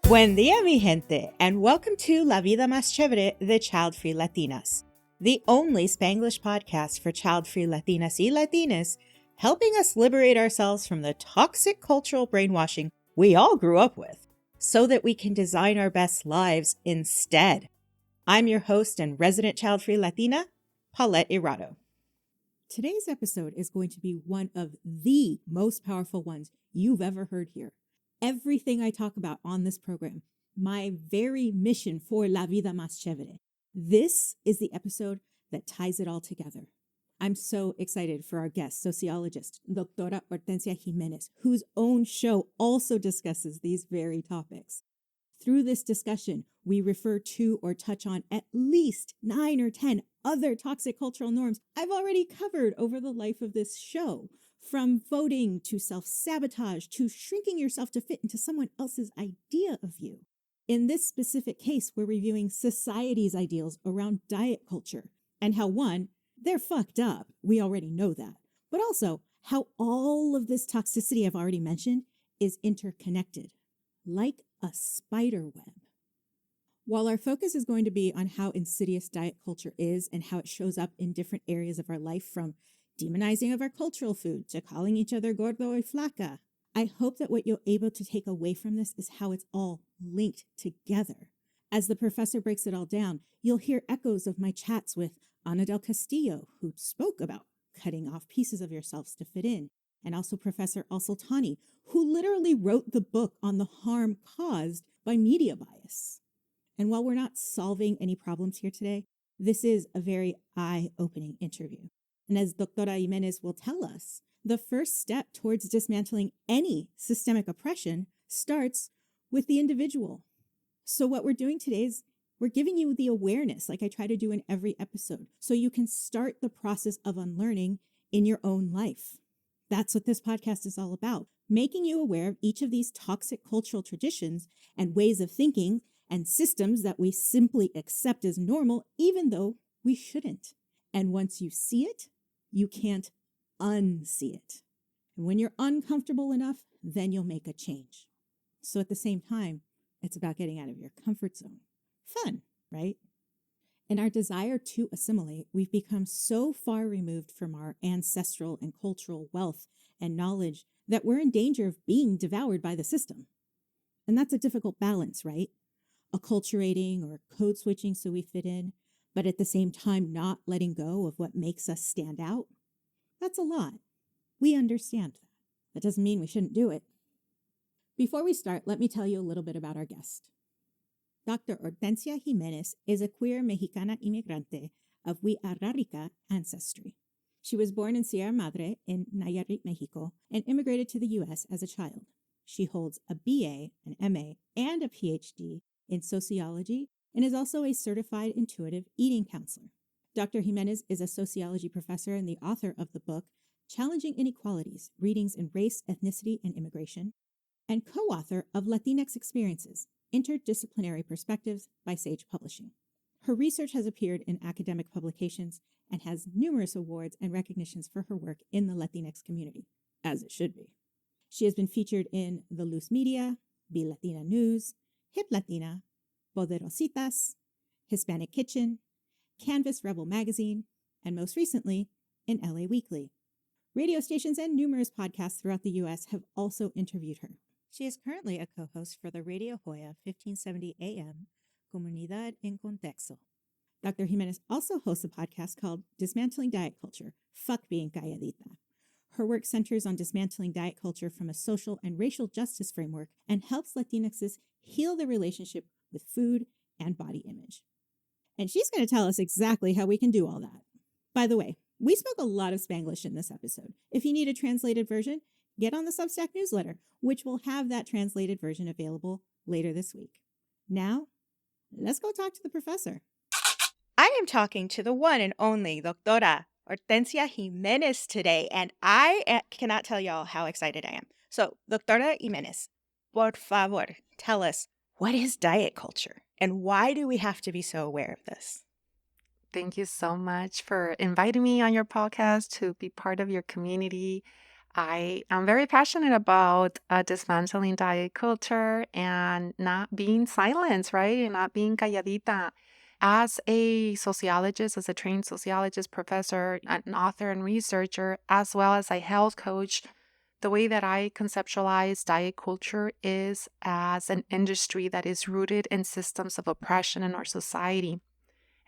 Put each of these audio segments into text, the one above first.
Buen día, mi gente, and welcome to La Vida Más Chévere de Child-Free Latinas, the only Spanglish podcast for child-free Latinas y Latinas, helping us liberate ourselves from the toxic cultural brainwashing we all grew up with, so that we can design our best lives instead. I'm your host and resident child-free Latina, Paulette Irado. Today's episode is going to be one of the most powerful ones you've ever heard here. Everything I talk about on this program, my very mission for La Vida Más Chévere, this is the episode that ties it all together. I'm so excited for our guest, sociologist, Doctora Hortencia Jimenéz, whose own show also discusses these very topics. Through this discussion, we refer to or touch on at least 9 or 10 other toxic cultural norms I've already covered over the life of this show. From voting to self-sabotage to shrinking yourself to fit into someone else's idea of you. In this specific case, we're reviewing society's ideals around diet culture and how, one, they're fucked up. We already know that. But also how all of this toxicity I've already mentioned is interconnected, like a spider web. While our focus is going to be on how insidious diet culture is and how it shows up in different areas of our life, from demonizing of our cultural food to calling each other gordo y flaca, I hope that what you're able to take away from this is how it's all linked together. As the professor breaks it all down, you'll hear echoes of my chats with Ana del Castillo, who spoke about cutting off pieces of yourselves to fit in, and also Professor Al-Sultani, who literally wrote the book on the harm caused by media bias. And while we're not solving any problems here today, this is a very eye-opening interview. And as Doctora Jimenéz will tell us, the first step towards dismantling any systemic oppression starts with the individual. So what we're doing today is we're giving you the awareness, like I try to do in every episode, so you can start the process of unlearning in your own life. That's what this podcast is all about, making you aware of each of these toxic cultural traditions and ways of thinking and systems that we simply accept as normal, even though we shouldn't. And once you see it, you can't unsee it. And when you're uncomfortable enough, then you'll make a change. So at the same time, it's about getting out of your comfort zone. Fun, right? In our desire to assimilate, we've become so far removed from our ancestral and cultural wealth and knowledge that we're in danger of being devoured by the system. And that's a difficult balance, right? Acculturating or code switching so we fit in, but at the same time not letting go of what makes us stand out. That's a lot. We understand that. That doesn't mean we shouldn't do it. Before we start, let me tell you a little bit about our guest. Dr. Hortencia Jimenéz is a queer Mexicana inmigrante of Huirrárica ancestry. She was born in Sierra Madre in Nayarit, Mexico, and immigrated to the U.S. as a child. She holds a BA, an MA, and a PhD in sociology, and is also a certified intuitive eating counselor. Dr. Jimenéz is a sociology professor and the author of the book Challenging Inequalities, Readings in Race, Ethnicity, and Immigration, and co-author of Latinx Experiences, Interdisciplinary Perspectives by Sage Publishing. Her research has appeared in academic publications and has numerous awards and recognitions for her work in the Latinx community, as it should be. She has been featured in The Luz Media, Be Latina News, Hip Latina, Poderositas, Hispanic Kitchen, Canvas Rebel Magazine, and most recently, in LA Weekly. Radio stations and numerous podcasts throughout the U.S. have also interviewed her. She is currently a co-host for the Radio Hoya 1570 AM, Comunidad en Contexto. Dr. Jimenéz also hosts a podcast called Dismantling Diet Culture, Fuck Being Calladita. Her work centers on dismantling diet culture from a social and racial justice framework and helps Latinxes heal their relationship with food and body image. And she's going to tell us exactly how we can do all that. By the way, we spoke a lot of Spanglish in this episode. If you need a translated version, get on the Substack newsletter, which will have that translated version available later this week. Now, let's go talk to the professor. I am talking to the one and only Doctora Hortencia Jimenéz today, and I cannot tell y'all how excited I am. So, Doctora Jimenéz, por favor, tell us, what is diet culture, and why do we have to be so aware of this? Thank you so much for inviting me on your podcast to be part of your community. I am very passionate about dismantling diet culture and not being silenced, right? And not being calladita. As a sociologist, as a trained sociologist, professor, an author, and researcher, as well as a health coach, the way that I conceptualize diet culture is as an industry that is rooted in systems of oppression in our society.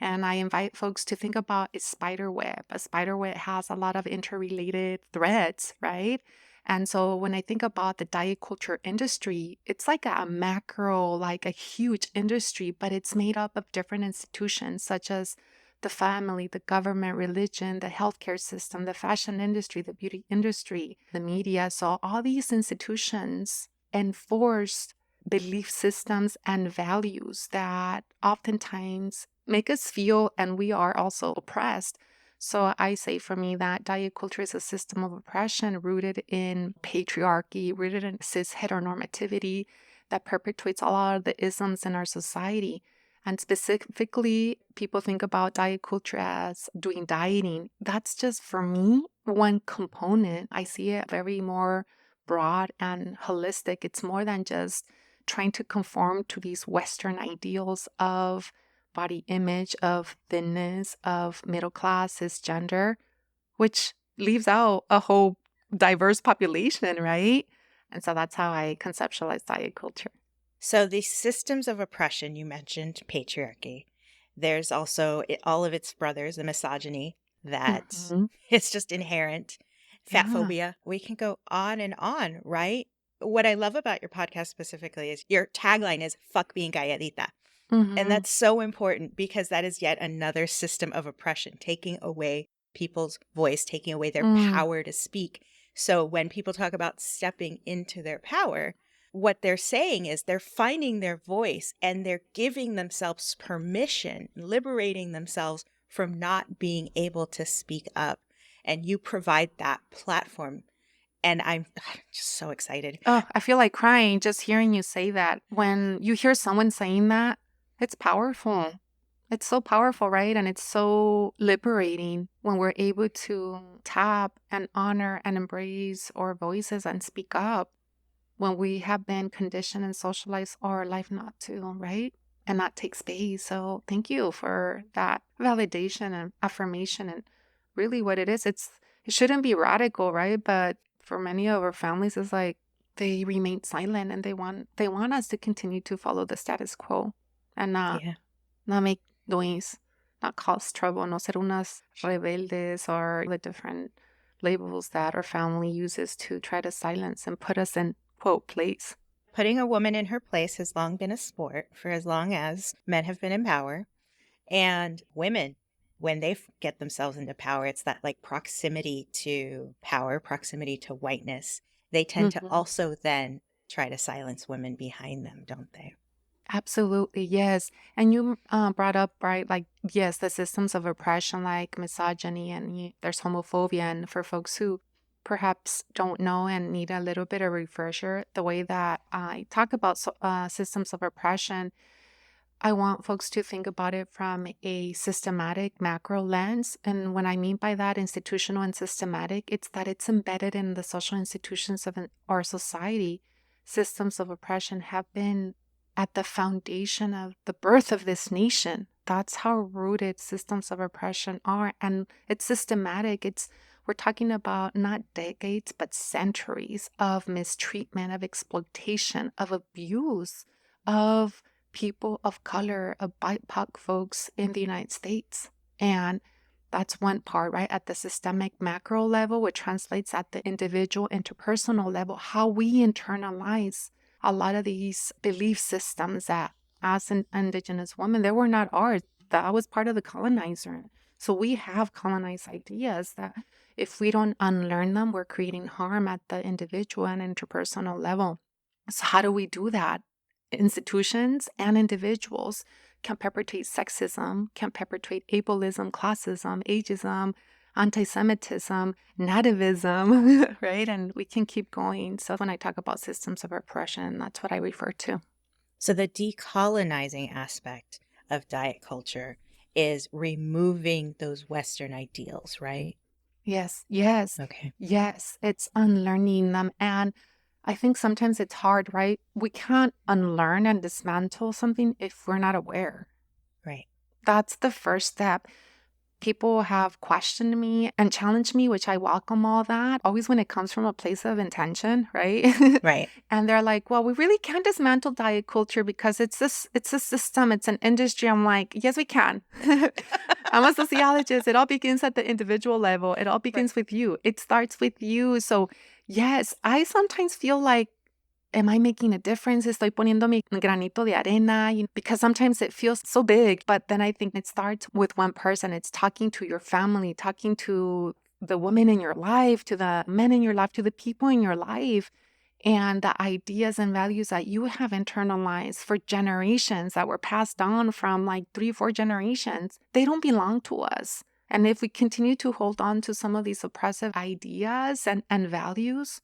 And I invite folks to think about a spider web. A spider web has a lot of interrelated threads, right? And so when I think about the diet culture industry, it's like a macro, like a huge industry, but it's made up of different institutions such as the family, the government, religion, the healthcare system, the fashion industry, the beauty industry, the media. So all these institutions enforce belief systems and values that oftentimes make us feel and we are also oppressed. So I say for me that diet culture is a system of oppression rooted in patriarchy, rooted in cis heteronormativity that perpetuates a lot of the isms in our society. And specifically, people think about diet culture as doing dieting. That's just for me one component. I see it very more broad and holistic. It's more than just trying to conform to these Western ideals of body image, of thinness, of middle class, cisgender, which leaves out a whole diverse population, right? And so that's how I conceptualize diet culture. So the systems of oppression, you mentioned patriarchy. There's also all of its brothers, the misogyny, that Hmm. it's just inherent, fat Yeah. phobia. We can go on, right? What I love about your podcast specifically is your tagline is fuck being galladita. And Hmm. that's so important because that is yet another system of oppression, taking away people's voice, taking away their Mm. power to speak. So when people talk about stepping into their power, what they're saying is they're finding their voice and they're giving themselves permission, liberating themselves from not being able to speak up. And you provide that platform. And I'm just so excited. Oh, I feel like crying just hearing you say that. When you hear someone saying that, it's powerful. It's so powerful, right? And it's so liberating when we're able to tap and honor and embrace our voices and speak up when we have been conditioned and socialized all our life not to, right? And not take space. So thank you for that validation and affirmation. And really what it is, it shouldn't be radical, right? But for many of our families, it's like they remain silent and they want us to continue to follow the status quo and Yeah. not make noise, not cause trouble, no ser unas rebeldes or the different labels that our family uses to try to silence and put us in quote place. Putting a woman in her place has long been a sport for as long as men have been in power. And women, when they get themselves into power, it's that like proximity to power, proximity to whiteness. They tend to Hmm. also then try to silence women behind them, don't they? Absolutely, yes. And you brought up, right, like, yes, the systems of oppression like misogyny and there's homophobia. And for folks who perhaps don't know and need a little bit of refresher, the way that I talk about systems of oppression, I want folks to think about it from a systematic macro lens. And what I mean by that, institutional and systematic, it's that it's embedded in the social institutions of our society. Systems of oppression have been at the foundation of the birth of this nation. That's how rooted systems of oppression are. And it's systematic. We're talking about not decades, but centuries of mistreatment, of exploitation, of abuse, of people of color, of BIPOC folks in the United States. And that's one part, right? At the systemic macro level, which translates at the individual interpersonal level, how we internalize a lot of these belief systems that as an indigenous woman, they were not ours. That was part of the colonizer. So we have colonized ideas that if we don't unlearn them, we're creating harm at the individual and interpersonal level. So how do we do that? Institutions and individuals can perpetrate sexism, can perpetrate ableism, classism, ageism, anti Semitism, nativism, right? And we can keep going. So when I talk about systems of oppression, that's what I refer to. So the decolonizing aspect of diet culture is removing those Western ideals, right? Yes, yes, Okay. yes. It's unlearning them. And I think sometimes it's hard, right? We can't unlearn and dismantle something if we're not aware. Right. That's the first step. People have questioned me and challenged me, which I welcome all that, always when it comes from a place of intention, right? Right. And they're like, well, we really can't dismantle diet culture because it's a system, it's an industry. I'm like, yes, we can. I'm a sociologist. It all begins at the individual level. It all Right. begins with you. It starts with you. So yes, I sometimes feel like, am I making a difference? Estoy poniendo mi granito de arena, because sometimes it feels so big, but then I think it starts with one person. It's talking to your family, talking to the women in your life, to the men in your life, to the people in your life, and the ideas and values that you have internalized for generations that were passed on from like 3 or 4 generations. They don't belong to us. And if we continue to hold on to some of these oppressive ideas and values,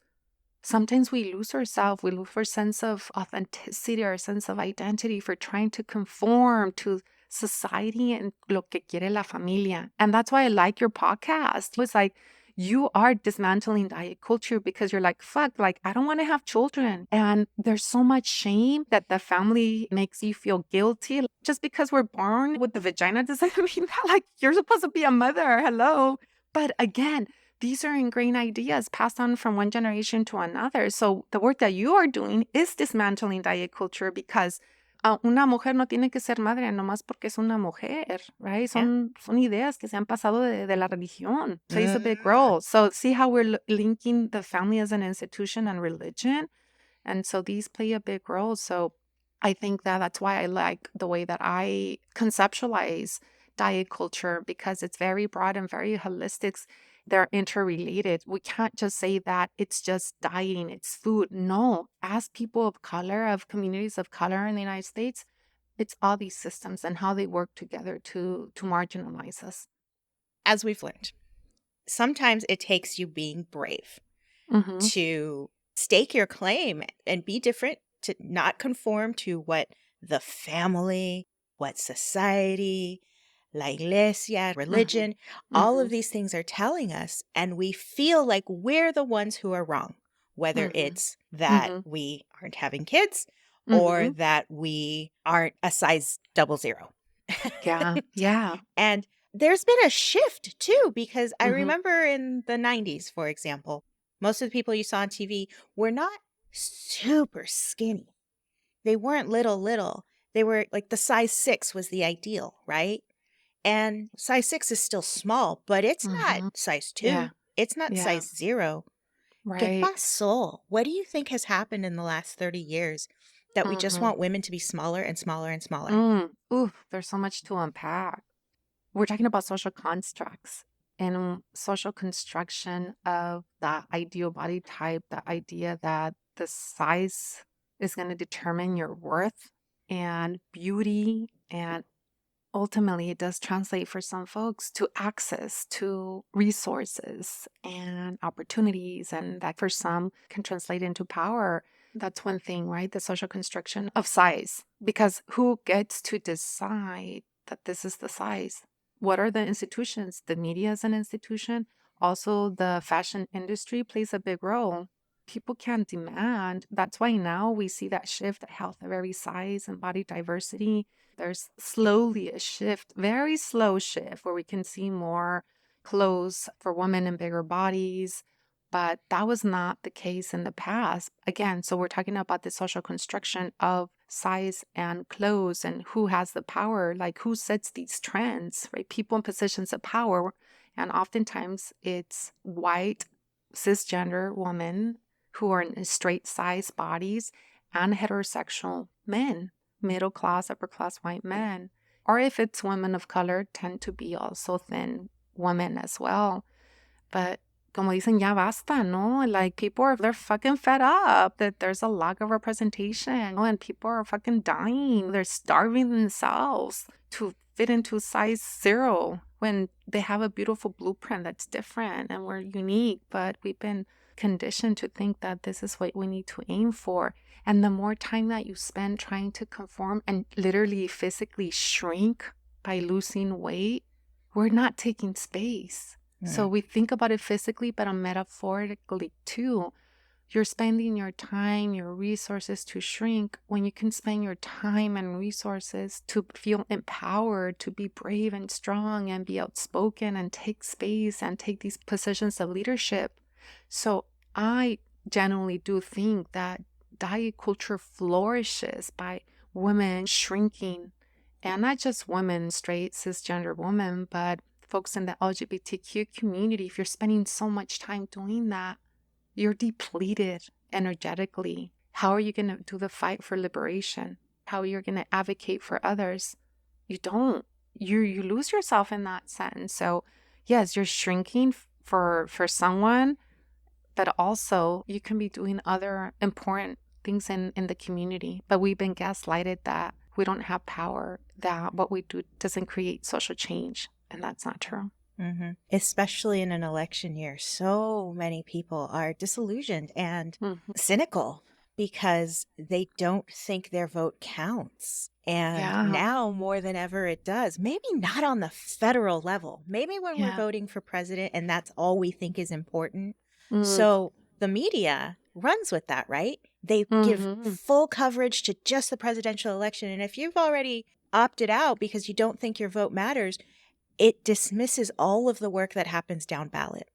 sometimes we lose ourselves. We lose our sense of authenticity, our sense of identity for trying to conform to society and lo que quiere la familia. And that's why I like your podcast. It's like you are dismantling diet culture because you're like, fuck, like I don't want to have children. And there's so much shame that the family makes you feel guilty. Just because we're born with the vagina doesn't mean that like you're supposed to be a mother. Hello. But again, these are ingrained ideas passed on from one generation to another. So the work that you are doing is dismantling diet culture because una mujer no tiene que ser madre nomás porque es una mujer, right? Yeah. Son ideas que se han pasado de la religión. Plays a big Mm. role. So see how we're linking the family as an institution and religion? And so these play a big role. So I think that that's why I like the way that I conceptualize diet culture because it's very broad and very holistic. They're interrelated. We can't just say that it's just dying, it's food. No, as people of color, of communities of color in the United States, it's all these systems and how they work together to marginalize us. As we've learned, sometimes it takes you being brave Mm-hmm. to stake your claim and be different, to not conform to what the family, what society, la iglesia, Mm-hmm. religion, all Mm-hmm. of these things are telling us. And we feel like we're the ones who are wrong, whether Mm-hmm. it's that Mm-hmm. we aren't having kids or Mm-hmm. that we aren't a size 00. Yeah. Yeah. And there's been a shift too, because I Mm-hmm. remember in the 90s, for example, most of the people you saw on TV were not super skinny. They weren't little. They were like the size 6 was the ideal, right? And size 6 is still small, but it's not Mm-hmm. size Yeah. 2. It's not Yeah. size 0. ¿Qué Right. pasó? What do you think has happened in the last 30 years that we just Mm-hmm. want women to be smaller and smaller and smaller? Ooh, there's so much to unpack. We're talking about social constructs and social construction of the ideal body type, the idea that the size is going to determine your worth and beauty. And ultimately, it does translate for some folks to access to resources and opportunities. And that for some can translate into power. That's one thing, right? The social construction of size. Because who gets to decide that this is the size? What are the institutions? The media is an institution. Also, the fashion industry plays a big role. People can demand. That's why now we see that shift, health of every size and body diversity. There's slowly a shift, very slow shift, where we can see more clothes for women in bigger bodies. But that was not the case in the past. Again, so we're talking about the social construction of size and clothes and who has the power, like who sets these trends, right? People in positions of power. And oftentimes it's white, cisgender women who are in straight size bodies and heterosexual men, middle class, upper class white men. Or if it's women of color, tend to be also thin women as well. But como dicen, ya basta, no? Like people they're fucking fed up that there's a lack of representation and people are fucking dying. They're starving themselves to fit into size 0 when they have a beautiful blueprint that's different and we're unique. But we've been conditioned to think that this is what we need to aim for. And the more time that you spend trying to conform and literally physically shrink by losing weight, we're not taking space. So we think about it physically, but metaphorically too. You're spending your time, your resources to shrink when you can spend your time and resources to feel empowered, to be brave and strong and be outspoken and take space and take these positions of leadership. So I genuinely do think that diet culture flourishes by women shrinking, and not just women, straight, cisgender women, but folks in the LGBTQ community. If you're spending so much time doing that, you're depleted energetically. How are you going to do the fight for liberation? How are you going to advocate for others? You don't. You lose yourself in that sense. So, yes, you're shrinking for someone, but also you can be doing other important things in the community. But we've been gaslighted that we don't have power, that what we do doesn't create social change, and that's not true. Mm-hmm. Especially in an election year, so many people are disillusioned and cynical because they don't think their vote counts. And now more than ever it does. Maybe not on the federal level. Maybe when we're voting for president and that's all we think is important. So the media runs with that, right? They give full coverage to just the presidential election. And if you've already opted out because you don't think your vote matters, it dismisses all of the work that happens down ballot.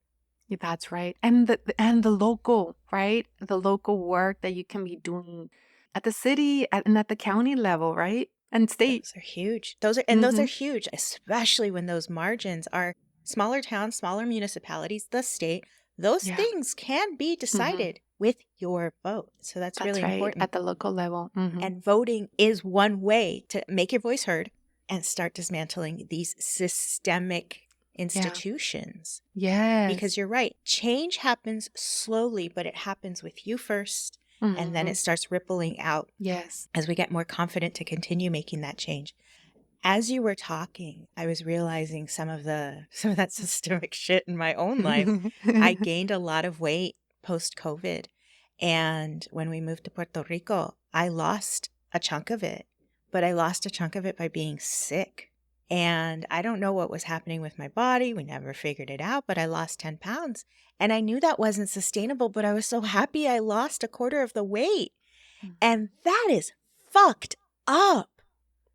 That's right. And the local, right? The local work that you can be doing at the city and at the county level, right? And state. Those are huge. Those are huge, especially when those margins are smaller towns, smaller municipalities, the state. Those things can be decided with your vote. So that's really right. important. At the local level. And voting is one way to make your voice heard and start dismantling these systemic institutions. Yes. Because you're right. Change happens slowly, but it happens with you first. And then it starts rippling out. Yes. As we get more confident to continue making that change. As you were talking, I was realizing some of that systemic shit in my own life. I gained a lot of weight post-COVID. And when we moved to Puerto Rico, I lost a chunk of it. But I lost a chunk of it by being sick. And I don't know what was happening with my body. We never figured it out, but I lost 10 pounds. And I knew that wasn't sustainable, but I was so happy I lost a quarter of the weight. And that is fucked up.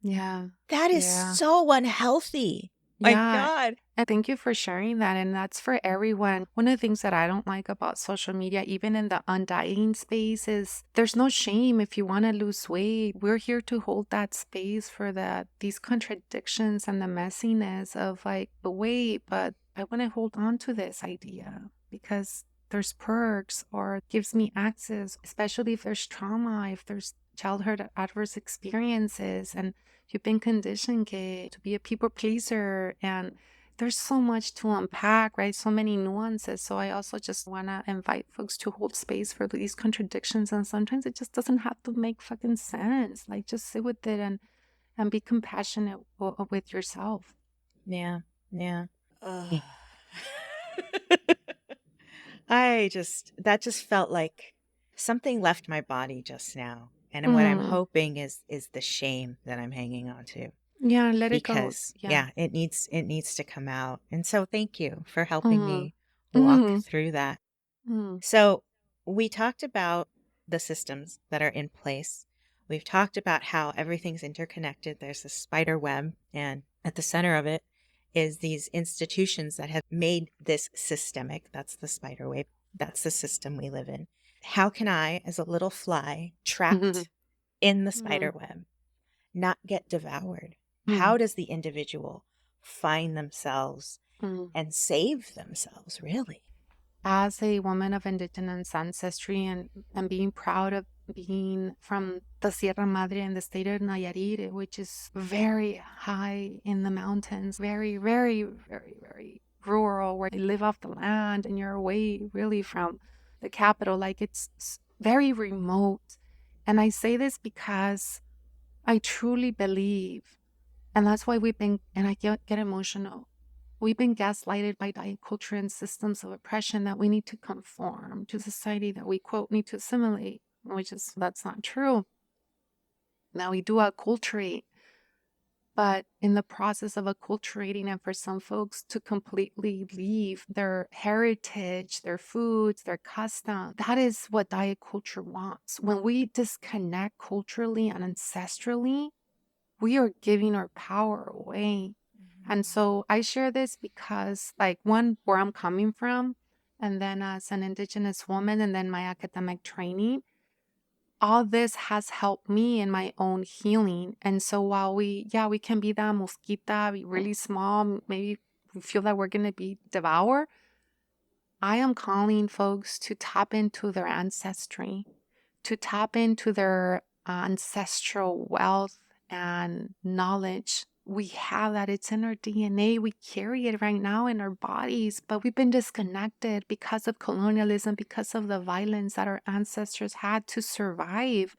Yeah. That is so unhealthy. My God. And thank you for sharing that. And that's for everyone. One of the things that I don't like about social media, even in the undieting space, is there's no shame if you want to lose weight. We're here to hold that space for these contradictions and the messiness of like, but wait, but I want to hold on to this idea because there's perks or it gives me access, especially if there's trauma, if there's childhood adverse experiences, and you've been conditioned to be a people pleaser, and there's so much to unpack, right? So many nuances. So I also just want to invite folks to hold space for these contradictions, and sometimes it just doesn't have to make fucking sense. Like just sit with it and be compassionate with yourself. Yeah. That just felt like something left my body just now. And what I'm hoping is the shame that I'm hanging on to. Yeah, let it go. Because it needs to come out. And so thank you for helping me walk through that. So we talked about the systems that are in place. We've talked about how everything's interconnected. There's a spider web, and at the center of it is these institutions that have made this systemic. That's the spider web. That's the system we live in. How can I, as a little fly trapped in the spider web, not get devoured? How does the individual find themselves and save themselves, really? As a woman of indigenous ancestry and being proud of being from the Sierra Madre in the state of Nayarit, which is very high in the mountains, very, very, very, very rural, where you live off the land and you're away really from the capital. Like it's very remote. And I say this because I truly believe, and that's why and I get emotional. We've been gaslighted by diet culture and systems of oppression that we need to conform to society, that we, quote, need to assimilate, that's not true. Now we do acculturate. But in the process of acculturating, and for some folks to completely leave their heritage, their foods, their custom, that is what diet culture wants. When we disconnect culturally and ancestrally, we are giving our power away. And so I share this because, like, one, where I'm coming from, and then as an Indigenous woman, and then my academic training, all this has helped me in my own healing. And so while we can be that mosquita, be really small, maybe we feel that we're going to be devoured, I am calling folks to tap into their ancestry, to tap into their ancestral wealth and knowledge. We have that. It's in our DNA. We carry it right now in our bodies, but we've been disconnected because of colonialism, because of the violence that our ancestors had to survive.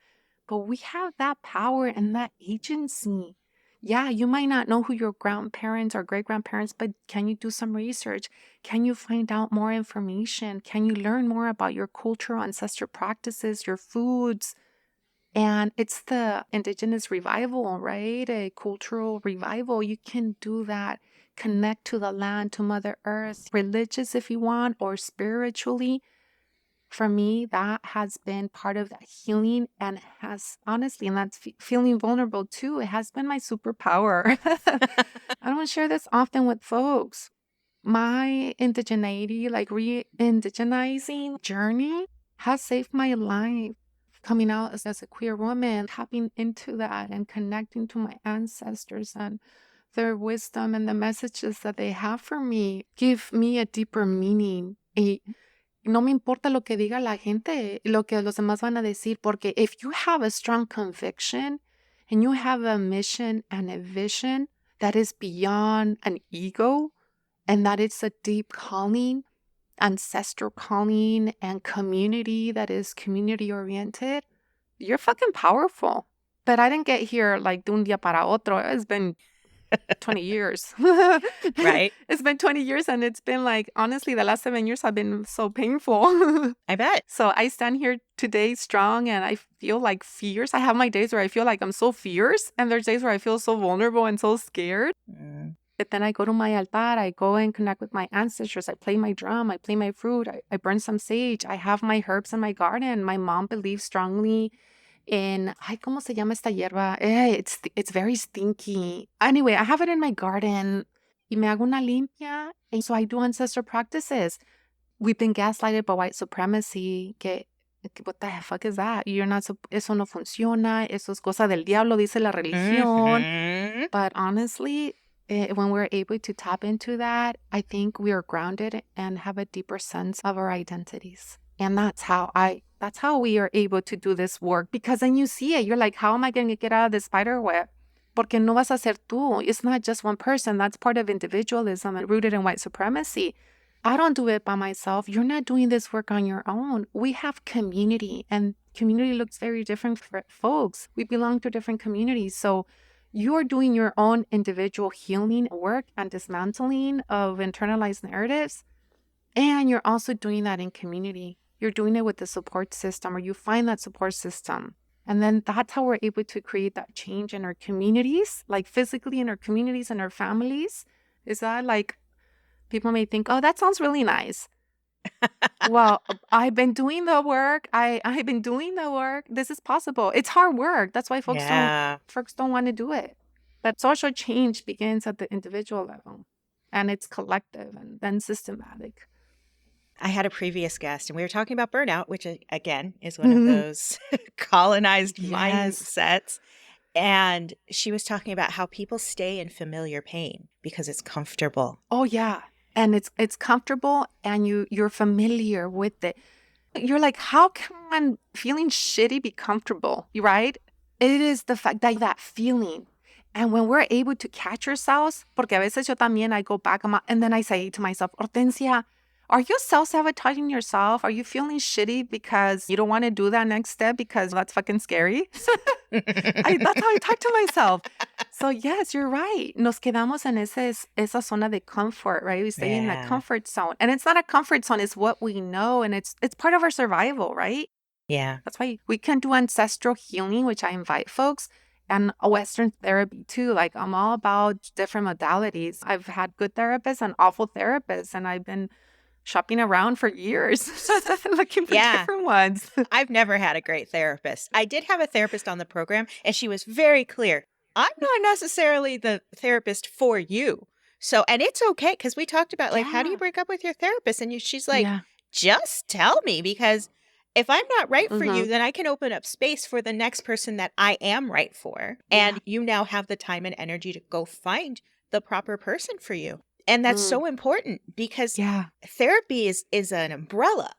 But we have that power and that agency. Yeah, you might not know who your grandparents or great grandparents, but can you do some research? Can you find out more information? Can you learn more about your cultural ancestral practices, your foods? And it's the Indigenous revival, right? A cultural revival. You can do that. Connect to the land, to Mother Earth, religious if you want, or spiritually. For me, that has been part of that healing, and has honestly, and that's feeling vulnerable too. It has been my superpower. I don't share this often with folks. My indigeneity, like re-indigenizing journey, has saved my life. Coming out as a queer woman, tapping into that and connecting to my ancestors and their wisdom and the messages that they have for me give me a deeper meaning. No me importa lo que diga la gente, lo que los demás van a decir, porque if you have a strong conviction and you have a mission and a vision that is beyond an ego, and that it's a deep calling, ancestral calling, and community that is community oriented, you're fucking powerful. But I didn't get here like de un día para otro. It's been 20 years. Right. It's been 20 years, and it's been like, honestly, the last 7 years have been so painful. I bet. So I stand here today strong, and I feel like fierce. I have my days where I feel like I'm so fierce, and there's days where I feel so vulnerable and so scared. But then I go to my altar, I go and connect with my ancestors. I play my drum, I play my flute, I burn some sage. I have my herbs in my garden. My mom believes strongly in, ay, ¿cómo se llama esta hierba? It's very stinky. Anyway, I have it in my garden. Y me hago una limpia. And so I do ancestral practices. We've been gaslighted by white supremacy. What the fuck is that? You're not, eso no funciona. Eso es cosa del diablo, dice la religión. But honestly, when we're able to tap into that, I think we are grounded and have a deeper sense of our identities. And that's how we are able to do this work. Because then you see it, you're like, how am I going to get out of this spider web? Porque no vas a ser tú. It's not just one person. That's part of individualism and rooted in white supremacy. I don't do it by myself. You're not doing this work on your own. We have community, and community looks very different for folks. We belong to different communities. So you're doing your own individual healing work and dismantling of internalized narratives. And you're also doing that in community. You're doing it with the support system, or you find that support system. And then that's how we're able to create that change in our communities, like physically in our communities and our families. Is that like, people may think, oh, that sounds really nice. Well, I've been doing the work. I've been doing the work. This is possible. It's hard work. That's why folks don't want to do it. But social change begins at the individual level, and it's collective and then systematic. I had a previous guest, and we were talking about burnout, which again is one of those colonized mindsets. And she was talking about how people stay in familiar pain because it's comfortable. Oh yeah. And it's comfortable, and you're familiar with it. You're like, how can feeling shitty be comfortable? Right? It is the fact that feeling. And when we're able to catch ourselves, porque a veces yo también, I go back and then I say to myself, Hortencia, are you self-sabotaging yourself? Are you feeling shitty because you don't want to do that next step because that's fucking scary? That's how I talk to myself. So yes, you're right. Nos quedamos en esa zona de comfort, right? We stay in that comfort zone. And it's not a comfort zone, it's what we know. And it's part of our survival, right? Yeah. That's why we can do ancestral healing, which I invite folks. And Western therapy too. Like I'm all about different modalities. I've had good therapists and awful therapists, and I've been shopping around for years looking for Yeah. different ones. I've never had a great therapist. I did have a therapist on the program, and she was very clear. I'm not necessarily the therapist for you. So, and it's okay because we talked about like, how do you Yeah. break up with your therapist? And she's like, Yeah. just tell me because if I'm not right for Mm-hmm. you, then I can open up space for the next person that I am right for. Yeah. And you now have the time and energy to go find the proper person for you. And that's Mm. so important because Yeah. therapy is an umbrella.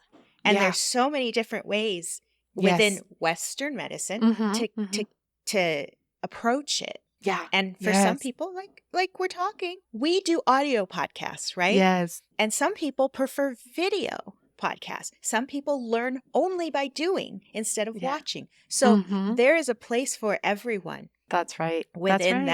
And Yeah. there's so many different ways within Yes. Western medicine Mm-hmm. to Mm-hmm. to approach it. Yeah. And for some Yes. people, like we're talking, we do audio podcasts, right? Yes. And some people prefer video podcasts. Some people learn only by doing instead of Yeah. watching. So Mm-hmm. there is a place for everyone That's right. That's within right.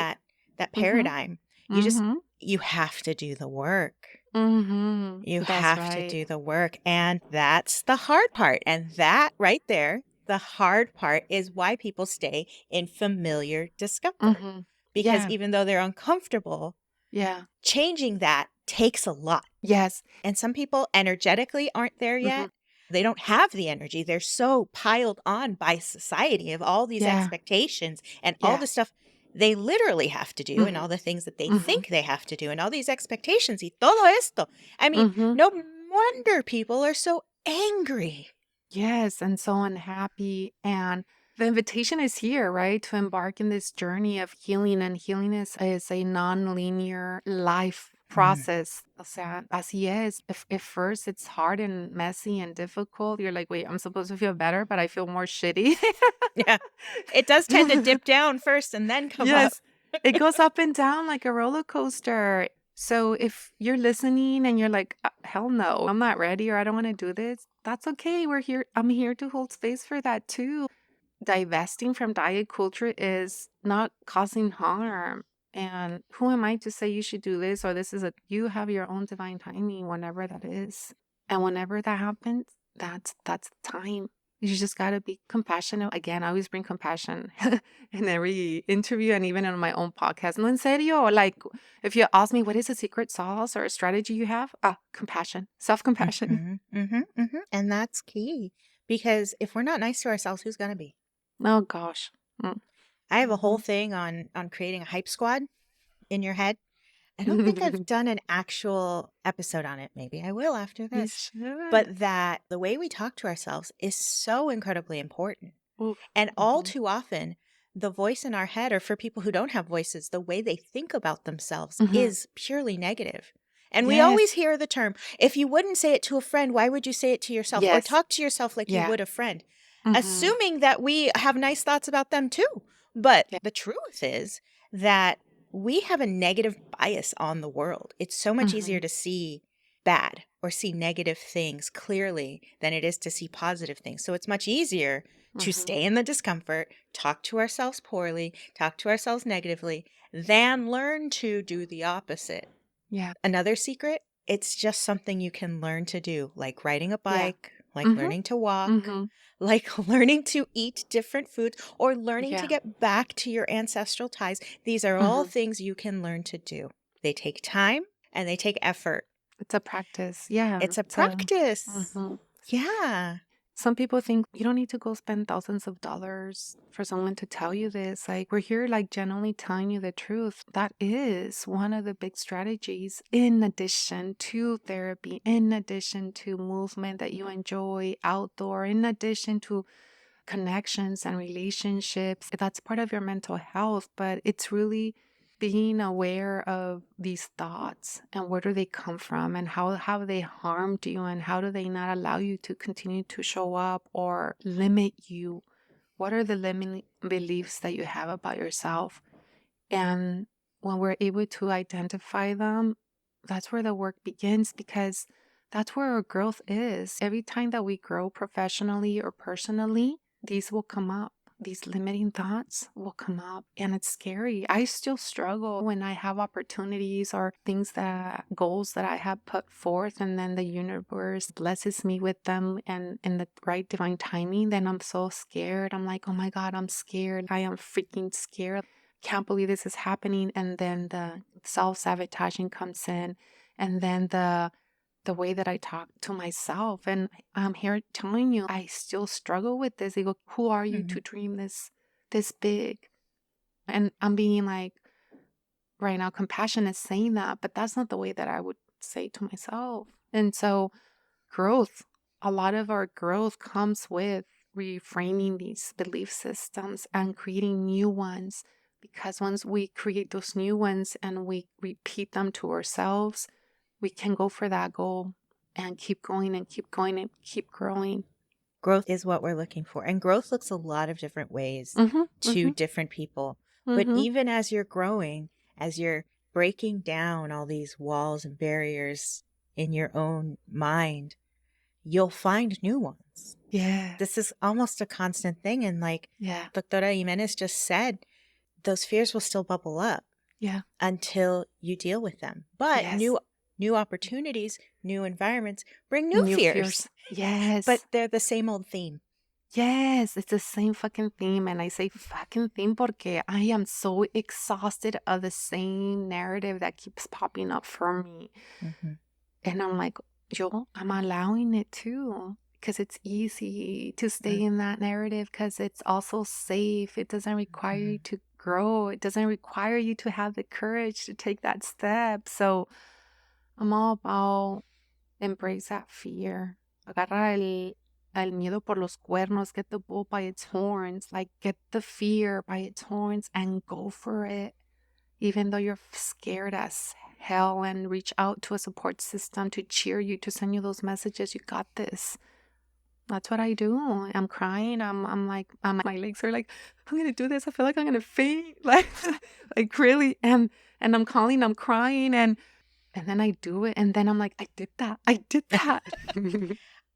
that Mm-hmm. paradigm. Mm-hmm. You have to do the work. Mm-hmm. You That's have to right. do the work. And that's the hard part. And that right there, the hard part is why people stay in familiar discomfort. Mm-hmm. Because Yeah. even though they're uncomfortable, Yeah. changing that takes a lot. Yes. And some people energetically aren't there Mm-hmm. yet. They don't have the energy. They're so piled on by society of all these Yeah. expectations and all Yeah. the stuff they literally have to do and Mm-hmm. all the things that they Mm-hmm. think they have to do and all these expectations y todo esto. I mean, Mm-hmm. no wonder people are so angry. Yes, and so unhappy. And the invitation is here, right? To embark in this journey of healing. And healing is a non-linear life Mm. process. O sea, así es. If first it's hard and messy and difficult, you're like, wait, I'm supposed to feel better, but I feel more shitty. Yeah. It does tend to dip down first and then come up. Yes, it goes up and down like a roller coaster. So if you're listening and you're like, hell no, I'm not ready or I don't want to do this, that's okay. We're here. I'm here to hold space for that too. Divesting from diet culture is not causing harm. And who am I to say you should do this or this is you have your own divine timing whenever that is. And whenever that happens, that's time. You just got to be compassionate. Again, I always bring compassion in every interview and even on my own podcast. No, en serio. Like, if you ask me what is a secret sauce or a strategy you have, compassion, self-compassion. And that's key because if we're not nice to ourselves, who's going to be? Oh, gosh. Mm. I have a whole Mhm. thing on creating a hype squad in your head. I don't think I've done an actual episode on it. Maybe I will after You this. should. But that the way we talk to ourselves is so incredibly important. Oof. And all Mhm. too often, the voice in our head, or for people who don't have voices, the way they think about themselves Mhm. is purely negative. And we Yes. always hear the term, if you wouldn't say it to a friend, why would you say it to yourself? Or Yes. talk to yourself like you Yeah. would a friend, Mhm. assuming that we have nice thoughts about them too. But Yeah. the truth is that we have a negative bias on the world. It's so much easier Mhm. to see bad or see negative things clearly than it is to see positive things. So it's much easier to Mhm. stay in the discomfort, talk to ourselves poorly, talk to ourselves negatively, than learn to do the opposite. Yeah. Another secret, it's just something you can learn to do, like riding a Yeah. bike, like Mhm. learning to walk, Mhm. like learning to eat different foods, or learning to Yeah. get back to your ancestral ties. These are all Mhm. things you can learn to do. They take time and they take effort. It's a practice. Yeah. It's a So, practice. mhm. Yeah. Some people think you don't need to go spend thousands of dollars for someone to tell you this. Like, we're here, like, genuinely telling you the truth. That is one of the big strategies, in addition to therapy, in addition to movement that you enjoy outdoor, in addition to connections and relationships. That's part of your mental health, but it's really being aware of these thoughts and where do they come from and how have they harmed you and how do they not allow you to continue to show up or limit you. What are the limiting beliefs that you have about yourself? And when we're able to identify them, that's where the work begins because that's where our growth is. Every time that we grow professionally or personally, these will come up. these limiting thoughts will come up, and it's scary. I still struggle when I have opportunities or goals that I have put forth, and then the universe blesses me with them and in the right divine timing. Then I'm so scared. I'm like, oh my God, I'm scared. I am freaking scared. Can't believe this is happening. And then the self-sabotaging comes in, and then the way that I talk to myself. And I'm here telling you, I still struggle with this. They go, who are you to dream this big? And I'm being like, right now, compassion is saying that, but that's not the way that I would say to myself. And so growth, a lot of our growth comes with reframing these belief systems and creating new ones. Because once we create those new ones and we repeat them to ourselves, we can go for that goal and keep going and keep going and keep growing. Growth is what we're looking for. And growth looks a lot of different ways Mm-hmm, to mm-hmm, different people. But mm-hmm. even as you're growing, as you're breaking down all these walls and barriers in your own mind, you'll find new ones. Yeah. This is almost a constant thing. And like Yeah. Doctora Jimenez just said, those fears will still bubble up Yeah. until you deal with them. But Yes. new opportunities, new environments bring new New fears. fears. Yes. But they're the same old theme. Yes, it's the same fucking theme. And I say fucking theme porque I am so exhausted of the same narrative that keeps popping up for me. Mm-hmm. And I'm like, I'm allowing it too. Because it's easy to stay in that narrative because it's also safe. It doesn't require you to grow. It doesn't require you to have the courage to take that step. So I'm all about embrace that fear. Agarra el miedo por los cuernos, get the bull by its horns, like get the fear by its horns and go for it. Even though you're scared as hell, and reach out to a support system to cheer you, to send you those messages. You got this. That's what I do. I'm crying. I'm like, my legs are like, I'm gonna do this. I feel like I'm gonna faint. Like, like really. And I'm calling. I'm crying. And then I do it. And then I'm like, I did that. I did that.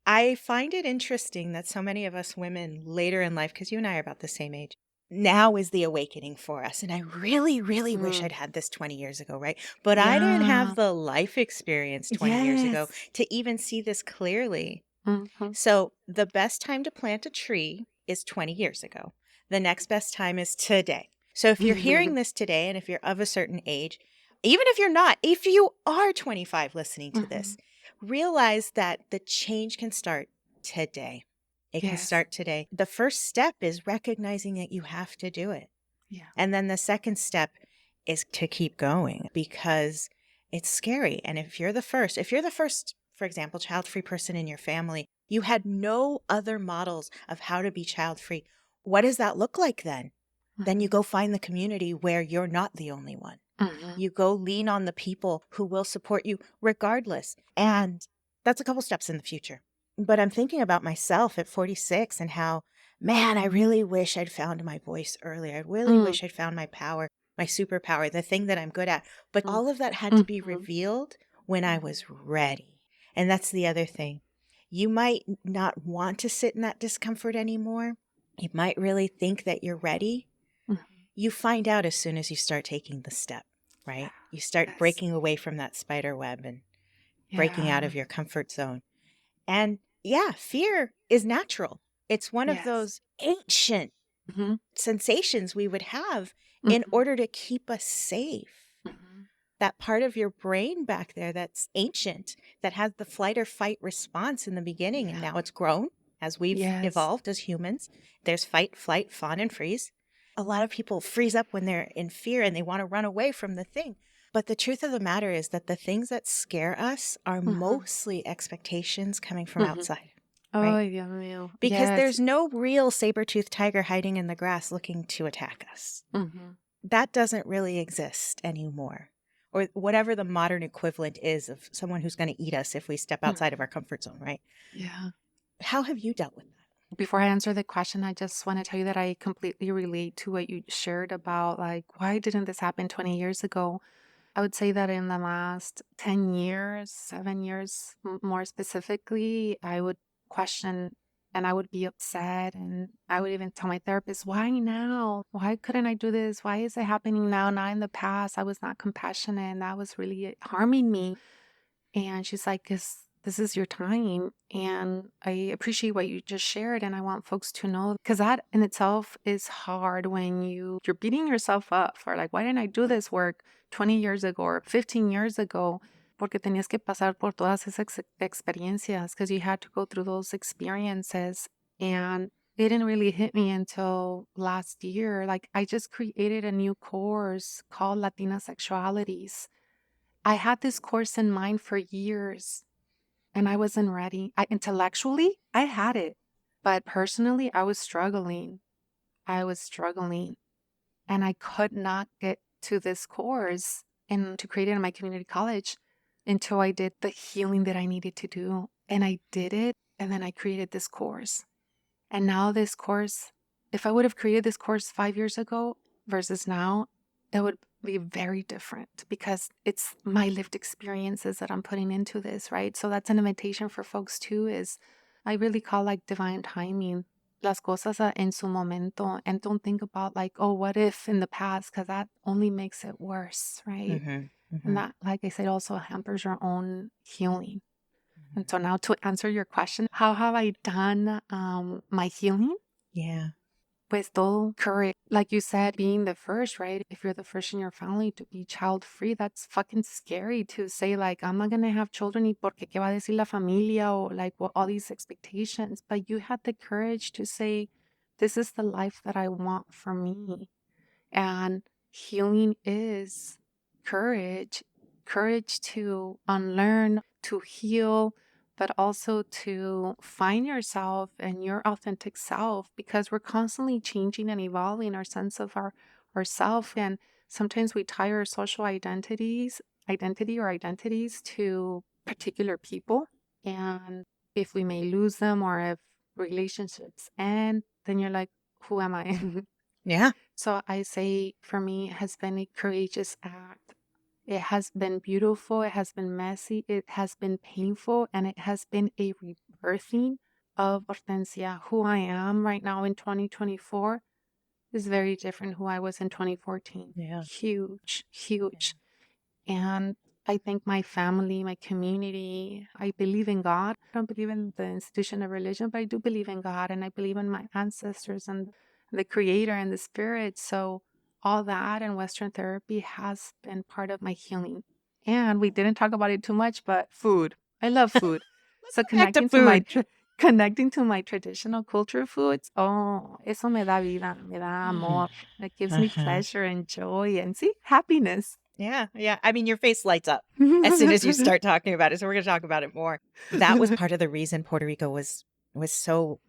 I find it interesting that so many of us women later in life, because you and I are about the same age, now is the awakening for us. And I really, really wish I'd had this 20 years ago, right? But I didn't Yeah. have the life experience 20 years ago Yes. to even see this clearly. Mhm. So the best time to plant a tree is 20 years ago. The next best time is today. So if you're hearing this today, and if you're of a certain age, even if you're not, if you are 25 listening to this, realize that the change can start today. It can Yes. start today. The first step is recognizing that you have to do it. Yeah. And then the second step is to keep going, because it's scary. And if you're the first, for example, child-free person in your family, you had no other models of how to be child-free. What does that look like then? Then you go find the community where you're not the only one. You go lean on the people who will support you regardless. And that's a couple steps in the future. But I'm thinking about myself at 46 and how, man, I really wish I'd found my voice earlier. I really wish I'd found my power, my superpower, the thing that I'm good at. But all of that had to be revealed when I was ready. And that's the other thing. You might not want to sit in that discomfort anymore. You might really think that you're ready. You find out as soon as you start taking the step, right? You start breaking away from that spider web and breaking out of your comfort zone. And yeah, fear is natural. It's one of those ancient sensations we would have in order to keep us safe. That part of your brain back there that's ancient, that has the flight or fight response in the beginning, and now it's grown as we've evolved as humans. There's fight, flight, fawn, and freeze. A lot of people freeze up when they're in fear and they want to run away from the thing. But the truth of the matter is that the things that scare us are mostly expectations coming from outside. Right? Ay, Dios mío. Because there's no real saber-toothed tiger hiding in the grass looking to attack us. That doesn't really exist anymore. Or whatever the modern equivalent is of someone who's going to eat us if we step outside of our comfort zone, right? Yeah. How have you dealt with that? Before I answer the question, I just want to tell you that I completely relate to what you shared about, like, why didn't this happen 20 years ago? I would say that in the last 10 years, 7 years, more specifically, I would question And I would be upset. And I would even tell my therapist, why now? Why couldn't I do this? Why is it happening now? Not in the past. I was not compassionate. And that was really harming me. And she's like, this is your time. And I appreciate what you just shared. And I want folks to know, because that in itself is hard when you're beating yourself up for like, why didn't I do this work 20 years ago or 15 years ago? Porque tenías que pasar por todas esas experiencias, because you had to go through those experiences. And it didn't really hit me until last year. Like, I just created a new course called Latina Sexualities. I had this course in mind for years and I wasn't ready. Intellectually, I had it, but personally, I was struggling. I was struggling and I could not get to this course and to create it in my community college until I did the healing that I needed to do. And I did it. And then I created this course. And now this course, if I would have created this course 5 years ago versus now, it would be very different because it's my lived experiences that I'm putting into this, right? So that's an invitation for folks too, is I really call like divine timing, las cosas en su momento, and don't think about like, oh, what if in the past, because that only makes it worse, right? And that, like I said, also hampers your own healing. And so now to answer your question, how have I done my healing? Yeah. With todo courage. Like you said, being the first, right? If you're the first in your family to be child free, that's fucking scary to say, like, I'm not going to have children y porque qué va a decir la familia, or like what all these expectations. But you had the courage to say, this is the life that I want for me. And healing is courage, courage to unlearn, to heal, but also to find yourself and your authentic self, because we're constantly changing and evolving our sense of ourself. And sometimes we tie our social identity or identities to particular people. And if we may lose them or if relationships end, then you're like, who am I? Yeah. So I say for me, it has been a courageous act. It has been beautiful. It has been messy. It has been painful. And it has been a rebirthing of Hortencia. Who I am right now in 2024 is very different who I was in 2014. Yeah. Huge, huge. And I think my family, my community, I believe in God. I don't believe in the institution of religion, but I do believe in God, and I believe in my ancestors and the creator and the spirit. So all that and Western therapy has been part of my healing. And we didn't talk about it too much, but food. I love food. So Go back to food. connecting to my traditional culture foods, oh, eso me da vida, me da amor. It gives me pleasure and joy and see, happiness. Yeah. Yeah. I mean, your face lights up as soon as you start talking about it. So we're going to talk about it more. That was part of the reason Puerto Rico was so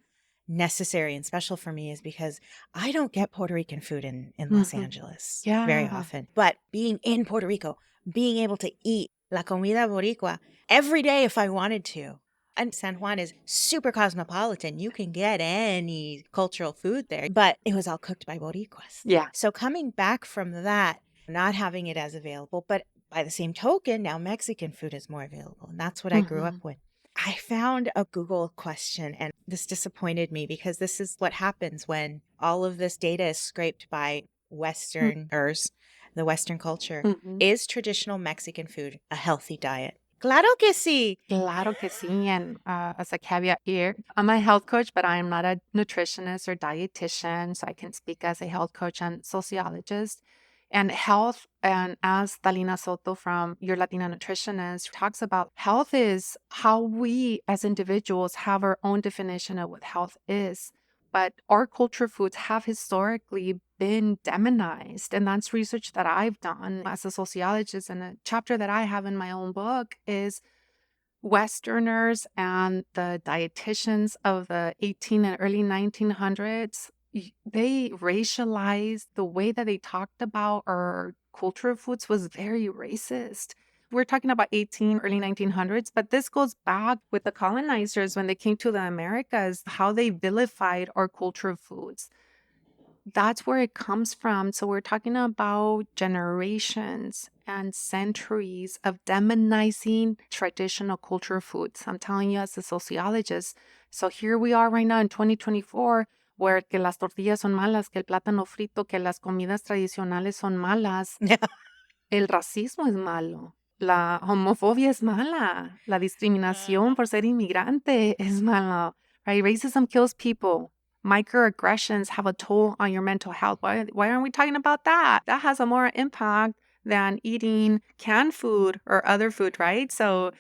necessary and special for me, is because I don't get Puerto Rican food in Los Angeles very Yeah. often. But being in Puerto Rico, being able to eat la comida boricua every day if I wanted to. And San Juan is super cosmopolitan. You can get any cultural food there, but it was all cooked by Boricuas. Yeah. So coming back from that, not having it as available, but by the same token, now Mexican food is more available. And that's what I grew up with. I found a Google question, and this disappointed me because this is what happens when all of this data is scraped by Westerners, the Western culture. Is traditional Mexican food a healthy diet? Claro que sí. Claro que sí. And as a caveat here, I'm a health coach, but I am not a nutritionist or dietitian. So I can speak as a health coach and sociologist. And health, and as Talina Soto from Your Latina Nutritionist talks about, health is how we as individuals have our own definition of what health is. But our culture foods have historically been demonized. And that's research that I've done as a sociologist. And a chapter that I have in my own book is Westerners and the dietitians of the 18 and early 1900s. They racialized the way that they talked about our culture of foods was very racist. We're talking about early 1900s, but this goes back with the colonizers when they came to the Americas, how they vilified our culture of foods. that's where it comes from. So we're talking about generations and centuries of demonizing traditional culture foods. I'm telling you as a sociologist. So here we are right now in 2024, where que las tortillas son malas, que el plátano frito, que las comidas tradicionales son malas. El racismo es malo. La homofobia es mala. La discriminación por ser inmigrante es mala. Right? Racism kills people. Microaggressions have a toll on your mental health. Why aren't we talking about that? That has a more impact than eating canned food or other food, right? So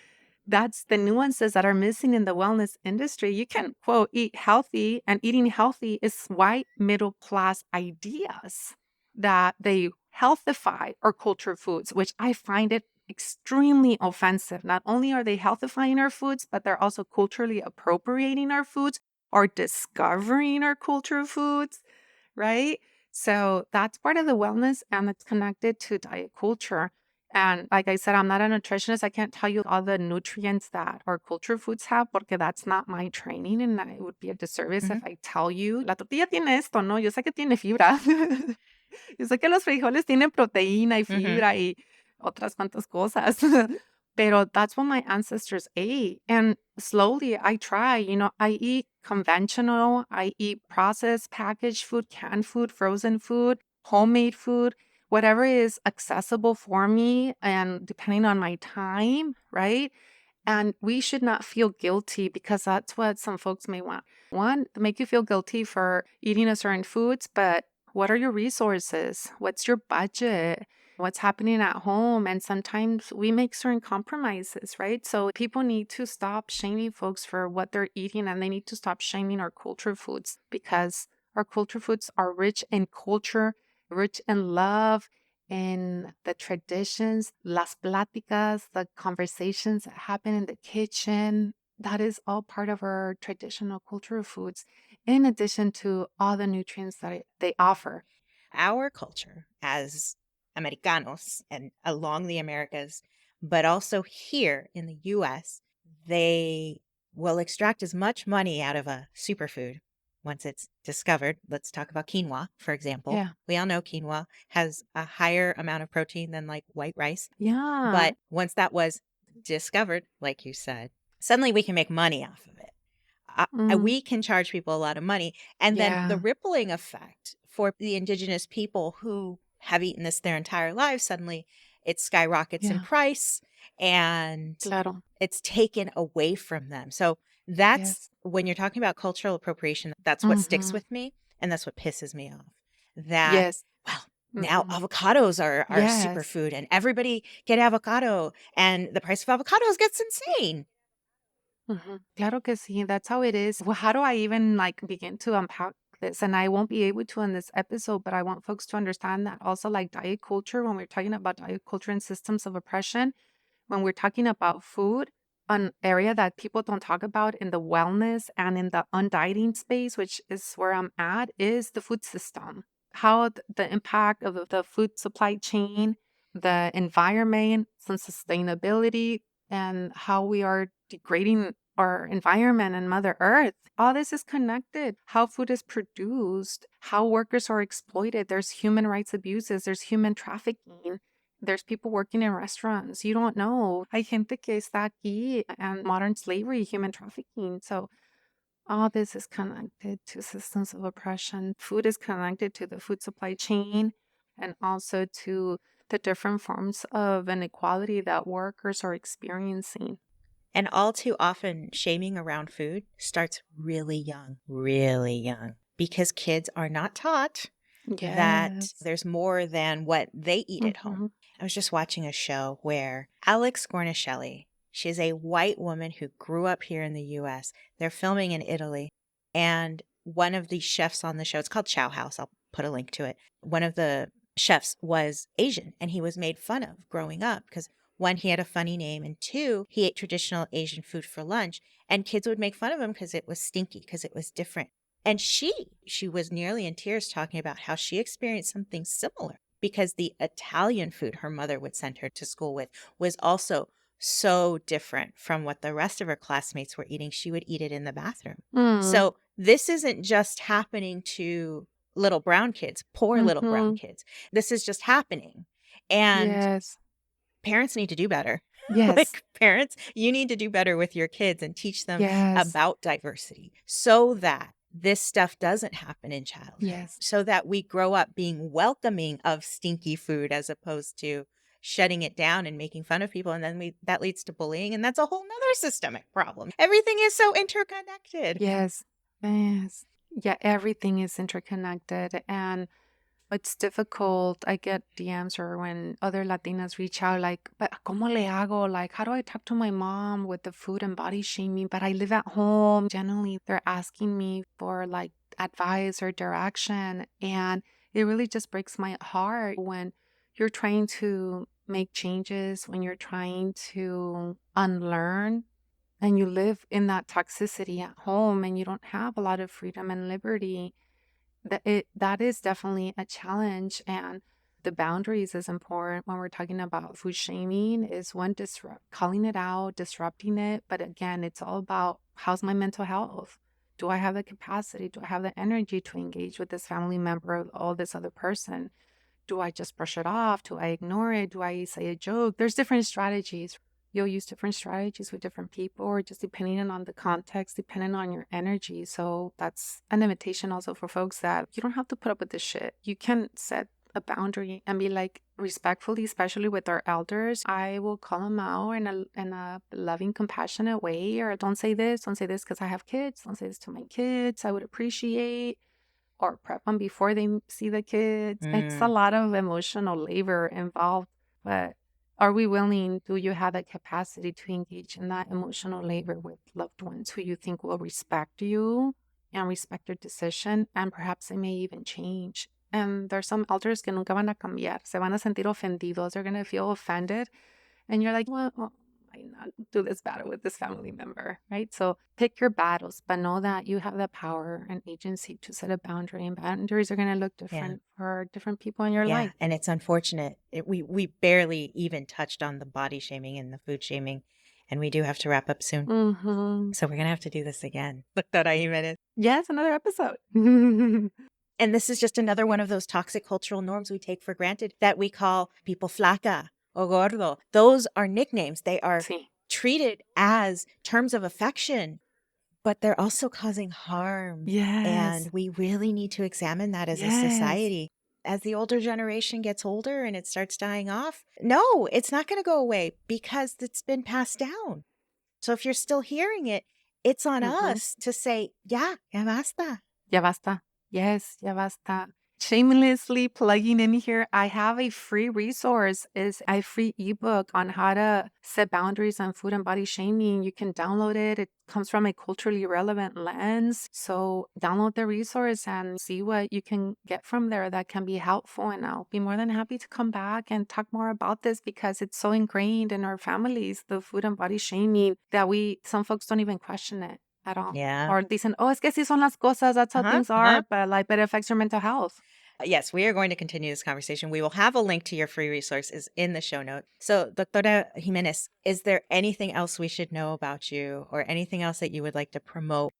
that's the nuances that are missing in the wellness industry. You can, quote, eat healthy, and eating healthy is white middle class ideas that they healthify our culture foods, which I find it extremely offensive. Not only are they healthifying our foods, but they're also culturally appropriating our foods or discovering our culture foods, right? So that's part of the wellness, and it's connected to diet culture. And like I said, I'm not a nutritionist. I can't tell you all the nutrients that our culture foods have, porque that's not my training, and it would be a disservice if I tell you, la tortilla tiene esto, ¿no? Yo sé que tiene fibra. Yo sé que los frijoles tienen proteína y fibra y otras cuantas cosas. Pero that's what my ancestors ate. And slowly I try, I eat conventional, I eat processed, packaged food, canned food, frozen food, homemade food, whatever is accessible for me and depending on my time, right? And we should not feel guilty because that's what some folks may want. One, make you feel guilty for eating a certain foods, but what are your resources? What's your budget? What's happening at home? And sometimes we make certain compromises, right? So people need to stop shaming folks for what they're eating, and they need to stop shaming our culture foods because our culture foods are rich in culture, rich in love, in the traditions, las pláticas, the conversations that happen in the kitchen. That is all part of our traditional cultural foods, in addition to all the nutrients that they offer. Our culture as Americanos and along the Americas, but also here in the US, they will extract as much money out of a superfood once it's discovered. Let's talk about quinoa, for example. Yeah. We all know quinoa has a higher amount of protein than like white rice. Yeah. But once that was discovered, like you said, suddenly we can make money off of it. We can charge people a lot of money. And then the rippling effect for the indigenous people who have eaten this their entire lives, suddenly it skyrockets in price and Claro. it's taken away from them. So that's when you're talking about cultural appropriation, that's what sticks with me. And that's what pisses me off. That, well, now avocados are a superfood and everybody get avocado and the price of avocados gets insane. Claro que sí. That's how it is. Well, how do I even begin to unpack this? And I won't be able to in this episode, but I want folks to understand that also like diet culture, when we're talking about diet culture and systems of oppression, when we're talking about food, an area that people don't talk about in the wellness and in the undieting space, which is where I'm at, is the food system. How the impact of the food supply chain, the environment, some sustainability, and how we are degrading our environment and Mother Earth. All this is connected. How food is produced, how workers are exploited. There's human rights abuses, there's human trafficking. There's people working in restaurants. You don't know. Hay gente que está aquí, and modern slavery, human trafficking. So all this is connected to systems of oppression. Food is connected to the food supply chain and also to the different forms of inequality that workers are experiencing. And all too often, shaming around food starts really young, because kids are not taught that there's more than what they eat at home. I was just watching a show where Alex Gornishelli, she's a white woman who grew up here in the US. They're filming in Italy. And one of the chefs on the show, it's called Chow House. I'll put a link to it. One of the chefs was Asian, and he was made fun of growing up because one, he had a funny name, and two, he ate traditional Asian food for lunch, and kids would make fun of him because it was stinky, because it was different. And she was nearly in tears talking about how she experienced something similar because the Italian food her mother would send her to school with was also so different from what the rest of her classmates were eating. She would eat it in the bathroom. So this isn't just happening to little brown kids, poor little brown kids. This is just happening. And Yes. parents need to do better. Yes. Like parents, you need to do better with your kids and teach them Yes. about diversity so that this stuff doesn't happen in childhood. Yes. So that we grow up being welcoming of stinky food as opposed to shutting it down and making fun of people. And then that leads to bullying. And that's a whole nother systemic problem. Everything is so interconnected. Yes. Yes. Yeah, everything is interconnected. And it's difficult. I get DMs or when other Latinas reach out, like, but ¿cómo le hago? Like, how do I talk to my mom with the food and body shaming? But I live at home. Generally, they're asking me for like advice or direction. And it really just breaks my heart when you're trying to make changes, when you're trying to unlearn and you live in that toxicity at home and you don't have a lot of freedom and liberty. That is definitely a challenge, and the boundaries is important when we're talking about food shaming. Is one, calling it out, disrupting it, but again, it's all about how's my mental health. Do I have the capacity? Do I have the energy to engage with this family member or this other person? Do I just brush it off? Do I ignore it? Do I say a joke? There's different strategies. You'll use different strategies with different people, or just depending on the context, depending on your energy. So that's an invitation also for folks that you don't have to put up with this shit. You can set a boundary and be like respectfully, especially with our elders. I will call them out in a loving, compassionate way, or don't say this because I have kids. Don't say this to my kids. I would appreciate, or prep them before they see the kids. It's a lot of emotional labor involved, but are we willing? Do you have the capacity to engage in that emotional labor with loved ones who you think will respect you and respect your decision? And perhaps they may even change. And there's some elders que nunca van a cambiar. Se van a sentir ofendidos. They're going to feel offended. And you're like, well, I not do this battle with this family member, right? So pick your battles, but know that you have the power and agency to set a boundary, and boundaries are going to look different for different people in your life. And it's unfortunate. We barely even touched on the body shaming and the food shaming, and we do have to wrap up soon. So we're going to have to do this again. Doctora Jimenéz. Yes, another episode. And this is just another one of those toxic cultural norms we take for granted that we call people flaca or gordo. Those are nicknames. They are treated as terms of affection, but they're also causing harm. Yes. And we really need to examine that as a society. As the older generation gets older and it starts dying off, no, it's not going to go away because it's been passed down. So if you're still hearing it, it's on us to say, ya basta. Ya basta. Yes, ya basta. Shamelessly plugging in here, I have a free resource. It's a free ebook on how to set boundaries on food and body shaming. You can download it. It comes from a culturally relevant lens. So download the resource and see what you can get from there that can be helpful. And I'll be more than happy to come back and talk more about this because it's so ingrained in our families, the food and body shaming, that some folks don't even question it at all. Yeah. Or dicen, oh, es que así son las cosas. That's how things are. But it affects your mental health. Yes, we are going to continue this conversation. We will have a link to your free resources in the show note. So, Doctora Jimenéz, is there anything else we should know about you or anything else that you would like to promote?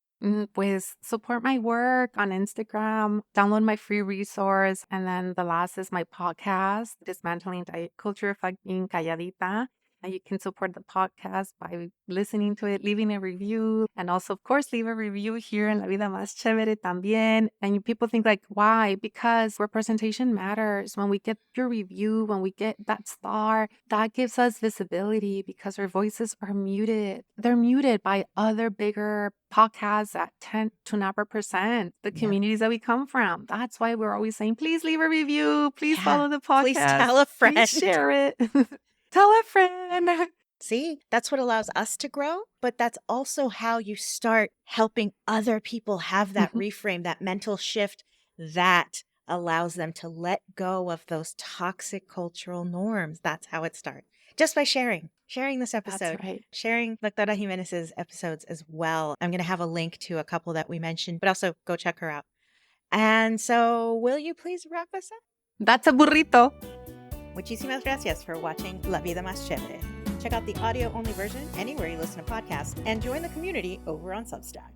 Pues support my work on Instagram, download my free resource, and then the last is my podcast, Dismantling Diet Culture, Fuck Being Calladita. And you can support the podcast by listening to it, leaving a review, and also, of course, leave a review here in La Vida Más Chévere también. And people think like, why? Because representation matters. When we get your review, when we get that star, that gives us visibility because our voices are muted. They're muted by other bigger podcasts that tend to not represent the communities that we come from. That's why we're always saying, please leave a review. Please follow the podcast. Please tell a friend. Please share it. Tell a friend. See, that's what allows us to grow, but that's also how you start helping other people have that reframe, that mental shift that allows them to let go of those toxic cultural norms. That's how it starts. Just by sharing this episode, That's right. Sharing Doctora Jimenéz's episodes as well. I'm going to have a link to a couple that we mentioned, but also go check her out. And so will you please wrap us up? That's a burrito. Muchísimas gracias for watching La Vida Más Chévere. Check out the audio-only version anywhere you listen to podcasts and join the community over on Substack.